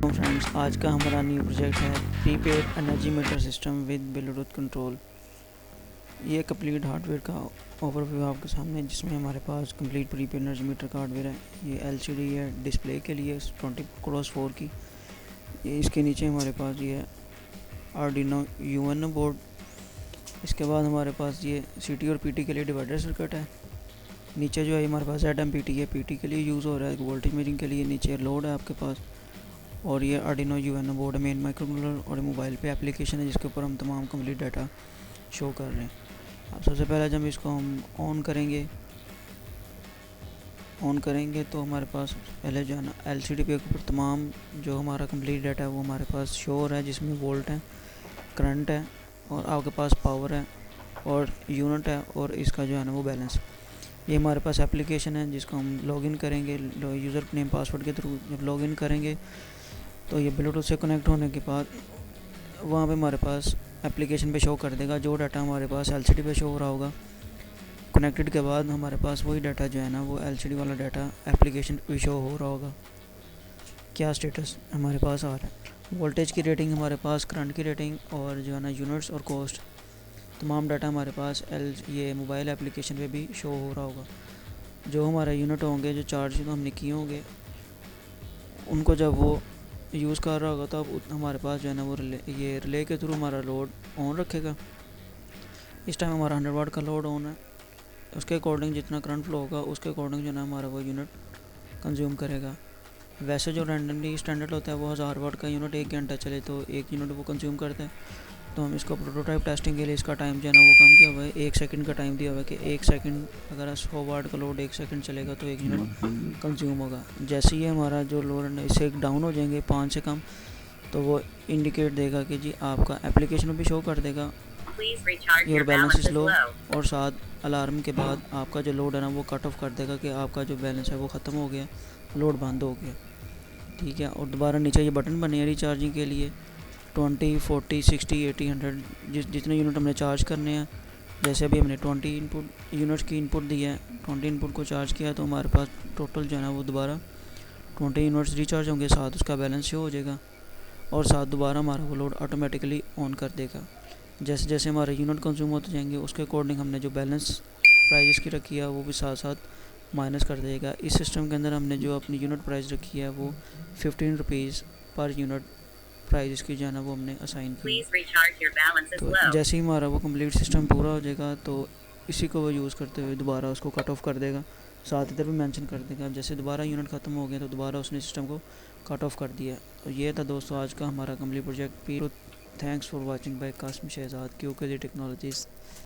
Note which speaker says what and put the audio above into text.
Speaker 1: Friends, आज का हमारा न्यू प्रोजेक्ट है prepaid energy meter system with Bluetooth control. ये कंप्लीट हार्डवेयर का ओवरव्यू आपके सामने है, जिसमें हमारे पास कंप्लीट प्रीपेड एनर्जी मीटर का हार्डवेयर है। ये एलसीडी है डिस्प्ले के लिए 20x4 की। ये इसके नीचे हमारे पास ये है आर्डिनो यूएनओ बोर्ड। इसके बाद हमारे पास ये सीटी और पीटी के लिए डिवाइडर सर्किट है। नीचे जो है हमारे पास ZMPT है, पीटी के लिए यूज़ हो रहा है, वोल्टेज मेजरिंग के लिए। नीचे लोड है आपके पास, और ये Arduino UNO board main microcontroller और मोबाइल पे एप्लीकेशन है जिसके ऊपर हम तमाम कंप्लीट डाटा शो कर रहे हैं। अब सबसे पहले जब इसको हम ऑन करेंगे तो हमारे पास पहले जो है ना एलसीडी पे ऊपर तमाम जो हमारा कंप्लीट डाटा है वो हमारे पास शो हो रहा है, जिसमें वोल्ट है, करंट है, और आपके पास पावर है और यूनिट है, और इसका जो है ना वो बैलेंस। ये हमारे पास एप्लीकेशन है जिसको हम लॉगिन करेंगे यूज़र नेम पासवर्ड के थ्रू। जब लॉगिन करेंगे तो ये ब्लूटूथ से कनेक्ट होने के बाद वहाँ पे हमारे पास एप्लीकेशन पे शो कर देगा जो डाटा हमारे पास एलसीडी पे शो हो रहा होगा। कनेक्टेड के बाद हमारे पास वही डाटा जो है ना वो एलसीडी वाला डाटा एप्लीकेशन पे शो हो रहा होगा। क्या स्टेटस हमारे पास आ रहा है, वोल्टेज की रेटिंग हमारे पास, करंट की रेटिंग, और जो है ना यूनिट्स और कॉस्ट, तमाम डाटा हमारे पास ये मोबाइल एप्लीकेशन पे भी शो हो रहा होगा। जो हमारे यूनिट होंगे, जो चार्ज हमने किए होंगे, उनको जब वो यूज़ कर रहा होगा तो अब हमारे पास जो है ना वो रिले के थ्रू हमारा लोड ऑन रखेगा। इस टाइम हमारा 100 वाट का लोड ऑन है। उसके अकॉर्डिंग जितना करंट फ्लो होगा उसके अकॉर्डिंग जो है ना हमारा वो यूनिट कंज्यूम करेगा। वैसे जो रैंडमली स्टैंडर्ड होता है वो 1000 वाट का यूनिट 1 घंटा चले तो 1 यूनिट वो कंज्यूम करता है। तो हम इसको प्रोटोटाइप टेस्टिंग के लिए इसका टाइम जो है ना वो कम किया हुआ है, 1 सेकंड का टाइम दिया हुआ है कि 1 सेकंड अगर 100 वाट का लोड 1 सेकंड चलेगा तो 1 यूनिट कंज्यूम होगा। जैसे ही हमारा जो लोड इससे डाउन हो जाएंगे 5 से कम, तो वो इंडिकेट देगा कि जी आपका एप्लीकेशन में भी शो कर देगा योर बैलेंस इज़ लो, और साथ अलार्म के बाद आपका जो लोड है ना वो कट ऑफ कर देगा कि आपका जो बैलेंस है वो ख़त्म हो गया, लोड बंद हो गया। ठीक है, और दोबारा नीचे ये बटन बने हैं रिचार्जिंग के लिए 20, 40, 60, 80, 100 जितने यूनिट हमने चार्ज करने हैं। जैसे अभी हमने 20 इनपुट यूनिट्स की इनपुट दी है, 20 इनपुट को चार्ज किया तो हमारे पास टोटल जो है ना वो दोबारा 20 यूनिट्स रिचार्ज होंगे, साथ उसका बैलेंस शो हो जाएगा, और साथ दोबारा हमारा वो लोड ऑटोमेटिकली ऑन कर देगा। जैसे जैसे हमारे यूनिट कंज्यूम होते जाएंगे उसके अकॉर्डिंग हमने जो बैलेंस प्राइस की रखी है वो भी साथ साथ माइनस कर देगा। इस सिस्टम के अंदर हमने जो अपनी यूनिट प्राइस रखी है वो 15 रुपीज़ पर यूनिट प्राइस इसकी जो है ना वो हमने असाइन की। तो जैसे ही हमारा वो कंप्लीट सिस्टम पूरा हो जाएगा तो इसी को वो यूज़ करते हुए दोबारा उसको कट ऑफ कर देगा, साथ इधर भी मेंशन कर देगा जैसे दोबारा यूनिट ख़त्म हो गया तो दोबारा उसने सिस्टम को कट ऑफ कर दिया। तो ये था दोस्तों आज का हमारा complete project. Thanks for watching bye Kasim Shahzad, QKZ technologies.